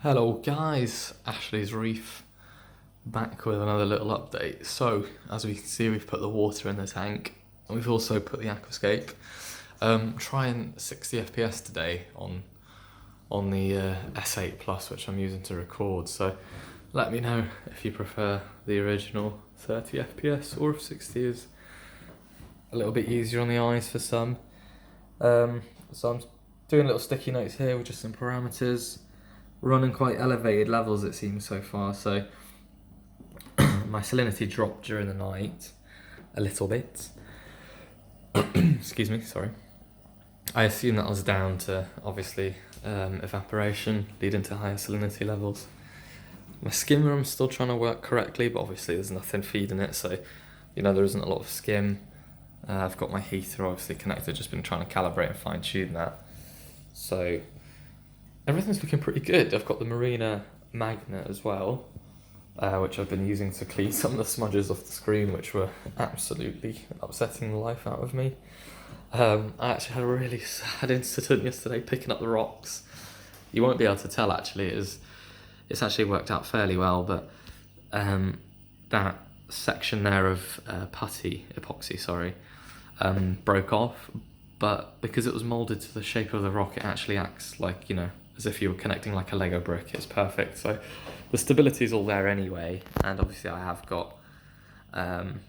Hello guys, Ashley's Reef back with another little update. So, as we can see, we've put the water in the tank and we've also put the aquascape. Trying 60 FPS today on the S8 Plus, which I'm using to record. So, let me know if you prefer the original 30 FPS or if 60 is a little bit easier on the eyes for some. So I'm doing little sticky notes here with just some parameters. Running quite elevated levels it seems so far, so my salinity dropped during the night a little bit. Excuse me, sorry. I assume that was down to obviously evaporation leading to higher salinity levels. My skim room's still trying to work correctly, but obviously there's nothing feeding it, so there isn't a lot of skim. I've got my heater obviously connected, just been trying to calibrate and fine tune that. So everything's looking pretty good. I've got the Marina magnet as well, which I've been using to clean some of the smudges off the screen, which were absolutely upsetting the life out of me. I actually had a really sad incident yesterday picking up the rocks. You won't be able to tell actually, it's actually worked out fairly well, but that section there of epoxy, broke off, but because it was molded to the shape of the rock, it actually acts like, as if you were connecting like a Lego brick. It's perfect. So the stability is all there anyway, and obviously I have got, the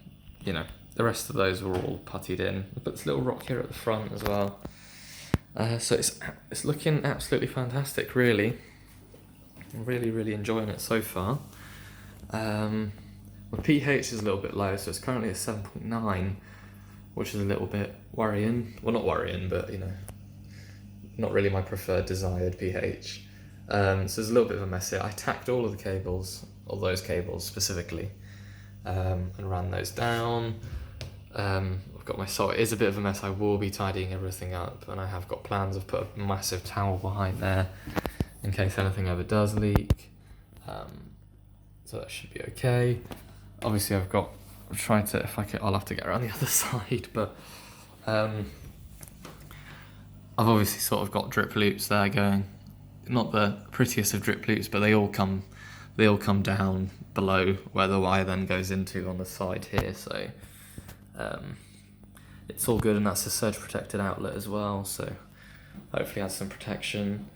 rest of those were all puttied in. But this little rock here at the front as well. So it's looking absolutely fantastic, really. I'm really, really enjoying it so far. My pH is a little bit low, so it's currently a 7.9, which is a little bit worrying. Well, not worrying, but not really my preferred desired pH. So there's a little bit of a mess here. I tacked all of the cables, all those cables specifically, and ran those down. I've got my salt. It is a bit of a mess. I will be tidying everything up, and I have got plans. I've put a massive towel behind there in case anything ever does leak. So that should be okay. Obviously I've tried to, I'll have to get around the other side, but I've obviously sort of got drip loops there going. Not the prettiest of drip loops, but they all come down below where the wire then goes into on the side here. So it's all good, and that's a surge protected outlet as well. So hopefully has some protection.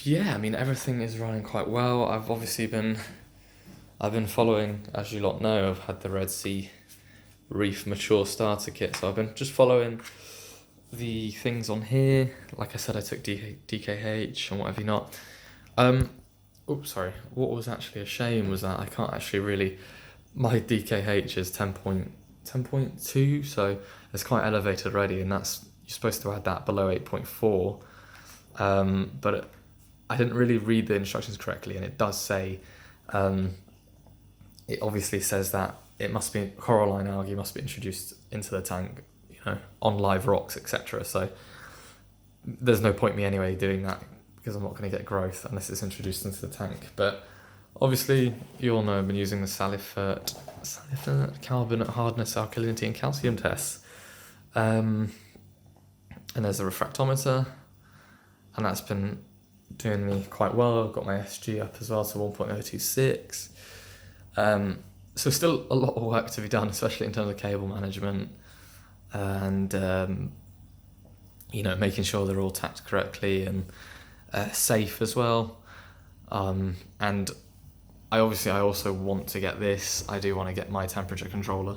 Yeah, I mean everything is running quite well. I've been following, as you lot know, I've had the Red Sea Reef Mature Starter Kit, so I've been just following the things on here. Like I said, I took DKH and what have you not. What was actually a shame was that I can't actually really, my DKH is 10.2, so it's quite elevated already, and you're supposed to add that below 8.4. But I didn't really read the instructions correctly, and it does say, it obviously says that it must be coralline algae must be introduced into the tank, on live rocks, etc. So there's no point me anyway doing that because I'm not going to get growth unless it's introduced into the tank. But obviously, you all know I've been using the Salifert carbonate hardness, alkalinity, and calcium tests. And there's a refractometer, and that's been doing me quite well. I've got my SG up as well to 1.026. So still a lot of work to be done, especially in terms of cable management and making sure they're all tacked correctly and safe as well. And I also want to get this. I do want to get my temperature controller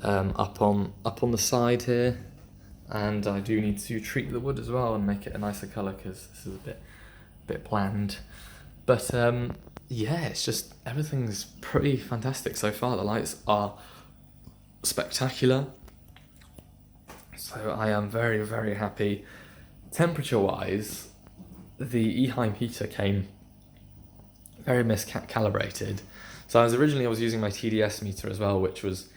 up on the side here, and I do need to treat the wood as well and make it a nicer colour because this is a bit bland. But yeah, it's just everything's pretty fantastic so far. The lights are spectacular, so I am very, very happy. Temperature wise, the Eheim heater came very miscalibrated. So I was using my TDS meter as well, which was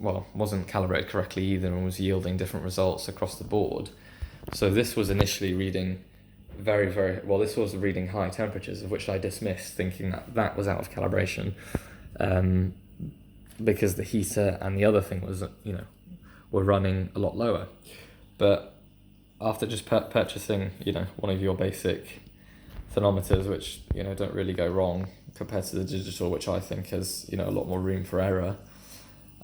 wasn't calibrated correctly either, and was yielding different results across the board. So this was initially reading very, very well. This was reading high temperatures, of which I dismissed, thinking that was out of calibration, because the heater and the other thing was were running a lot lower. But after just purchasing one of your basic thermometers, which, you know, don't really go wrong compared to the digital, which I think has, you know, a lot more room for error.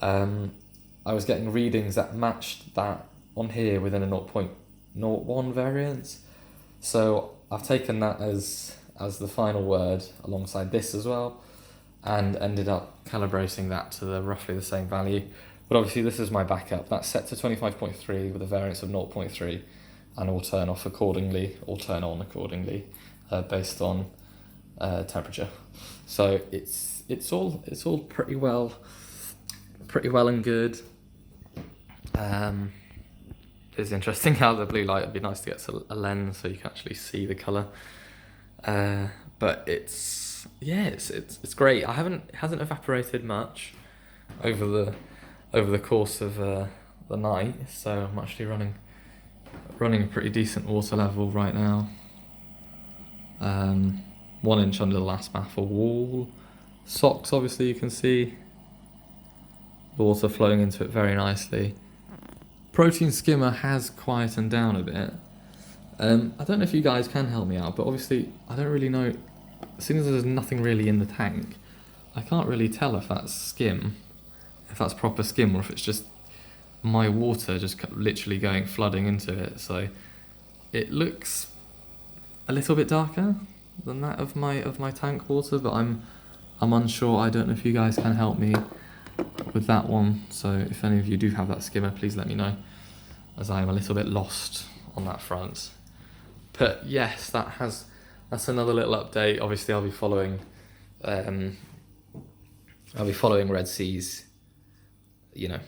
I was getting readings that matched that on here within a 0.01 variance. So I've taken that as the final word alongside this as well, and ended up calibrating that to roughly the same value. But obviously this is my backup. That's set to 25.3 with a variance of 0.3, and will turn off accordingly, or turn on accordingly, based on temperature. So it's all pretty well and good. It's interesting how the blue light, would be nice to get a lens so you can actually see the colour. But it's great. It hasn't evaporated much over the course of the night, so I'm actually running a pretty decent water level right now. 1 inch under the last baffle wall. Socks, obviously you can see the water flowing into it very nicely. Protein skimmer has quietened down a bit. I don't know if you guys can help me out, but obviously I don't really know, as soon as there's nothing really in the tank, I can't really tell if that's skim, if that's proper skim, or if it's just my water just literally flooding into it. So it looks a little bit darker than that of my tank water, but I'm unsure. I don't know if you guys can help me with that one. So if any of you do have that skimmer, please let me know, as I am a little bit lost on that front. But yes, that's another little update. Obviously I'll be following Red Sea's, you know,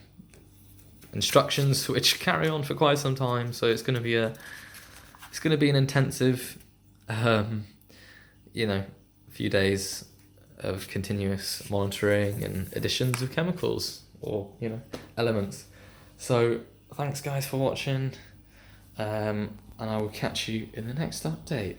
instructions, which carry on for quite some time. So it's going to be an intensive, you know, few days of continuous monitoring and additions of chemicals, or, you know, elements. So thanks guys for watching, and I will catch you in the next update.